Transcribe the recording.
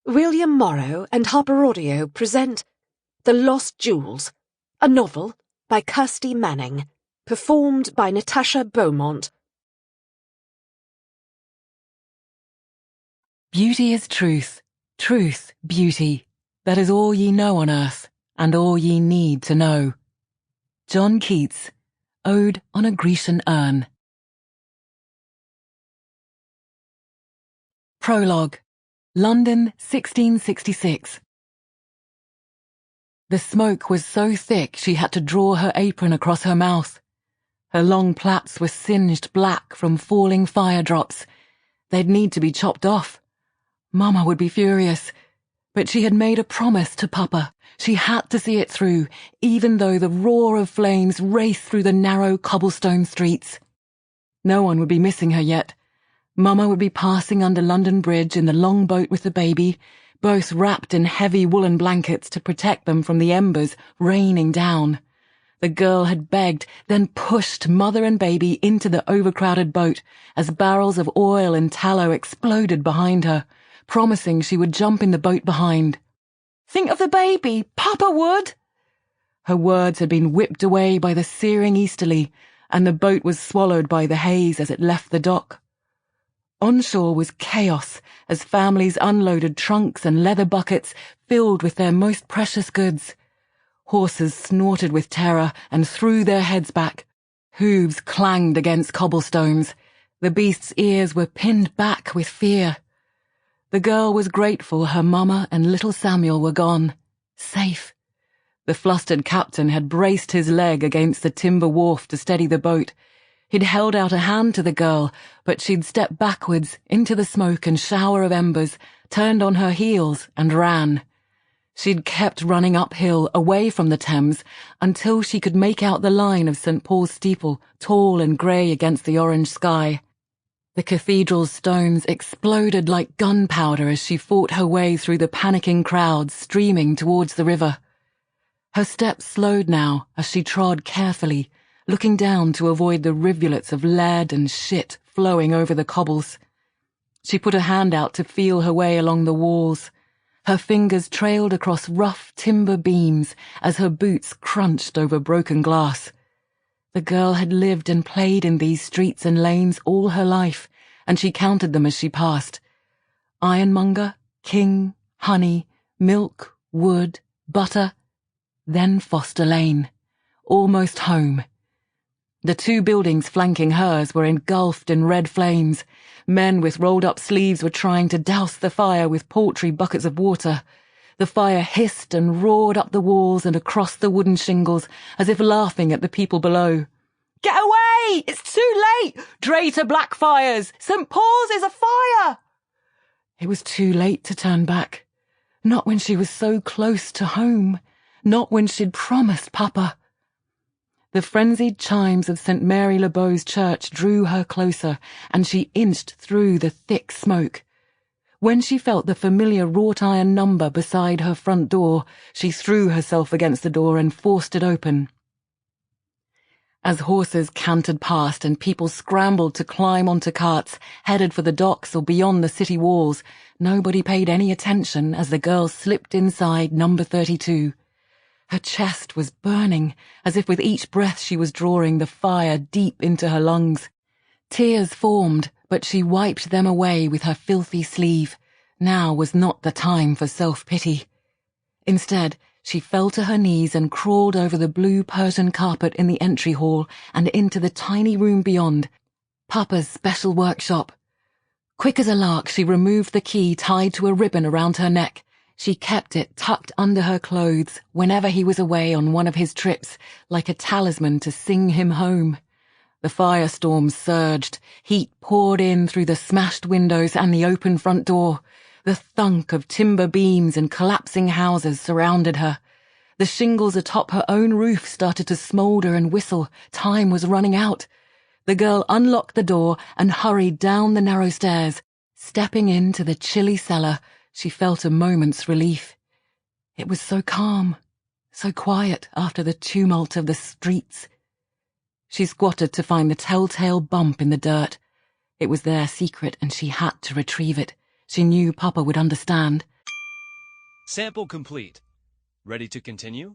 William Morrow and HarperAudio present The Lost Jewels, a novel by Kirsty Manning, performed by Natasha Beaumont. Beauty is truth, truth beauty. That is all ye know on earth, and all ye need to know. John Keats, Ode on a Grecian Urn. Prologue. London, 1666. The smoke was so thick she had to draw her apron across her mouth. Her long plaits were singed black from falling fire drops. They'd need to be chopped off. Mama would be furious. But she had made a promise to Papa. She had to see it through, even though the roar of flames raced through the narrow cobblestone streets. No one would be missing her yet. Mama would be passing under London Bridge in the long boat with the baby, both wrapped in heavy woolen blankets to protect them from the embers raining down. The girl had begged, then pushed mother and baby into the overcrowded boat as barrels of oil and tallow exploded behind her, promising she would jump in the boat behind. "Think of the baby, Papa would!" Her words had been whipped away by the searing easterly, and the boat was swallowed by the haze as it left the dock. Onshore was chaos as families unloaded trunks and leather buckets filled with their most precious goods. Horses snorted with terror and threw their heads back. Hooves clanged against cobblestones. The beasts' ears were pinned back with fear. The girl was grateful her mama and little Samuel were gone, safe. The flustered captain had braced his leg against the timber wharf to steady the boat. He'd held out a hand to the girl, but she'd stepped backwards into the smoke and shower of embers, turned on her heels and ran. She'd kept running uphill, away from the Thames, until she could make out the line of St. Paul's steeple, tall and grey against the orange sky. The cathedral's stones exploded like gunpowder as she fought her way through the panicking crowds streaming towards the river. Her steps slowed now as she trod carefully, looking down to avoid the rivulets of lead and shit flowing over the cobbles. She put a hand out to feel her way along the walls. Her fingers trailed across rough timber beams as her boots crunched over broken glass. The girl had lived and played in these streets and lanes all her life, and she counted them as she passed. Ironmonger, king, honey, milk, wood, butter, then Foster Lane. Almost home. The two buildings flanking hers were engulfed in red flames. Men with rolled-up sleeves were trying to douse the fire with paltry buckets of water. The fire hissed and roared up the walls and across the wooden shingles, as if laughing at the people below. "Get away! It's too late! Traitor Blackfires! St. Paul's is afire!" It was too late to turn back. Not when she was so close to home. Not when she'd promised Papa. The frenzied chimes of St. Mary Le Beau's church drew her closer, and she inched through the thick smoke. When she felt the familiar wrought-iron number beside her front door, she threw herself against the door and forced it open. As horses cantered past and people scrambled to climb onto carts, headed for the docks or beyond the city walls, nobody paid any attention as the girl slipped inside number 32. Her chest was burning, as if with each breath she was drawing the fire deep into her lungs. Tears formed, but she wiped them away with her filthy sleeve. Now was not the time for self-pity. Instead, she fell to her knees and crawled over the blue Persian carpet in the entry hall and into the tiny room beyond, Papa's special workshop. Quick as a lark, she removed the key tied to a ribbon around her neck. She kept it tucked under her clothes whenever he was away on one of his trips, like a talisman to sing him home. The firestorm surged. Heat poured in through the smashed windows and the open front door. The thunk of timber beams and collapsing houses surrounded her. The shingles atop her own roof started to smoulder and whistle. Time was running out. The girl unlocked the door and hurried down the narrow stairs. Stepping into the chilly cellar, she felt a moment's relief. It was so calm, so quiet after the tumult of the streets. She squatted to find the telltale bump in the dirt. It was their secret and she had to retrieve it. She knew Papa would understand. Sample complete. Ready to continue?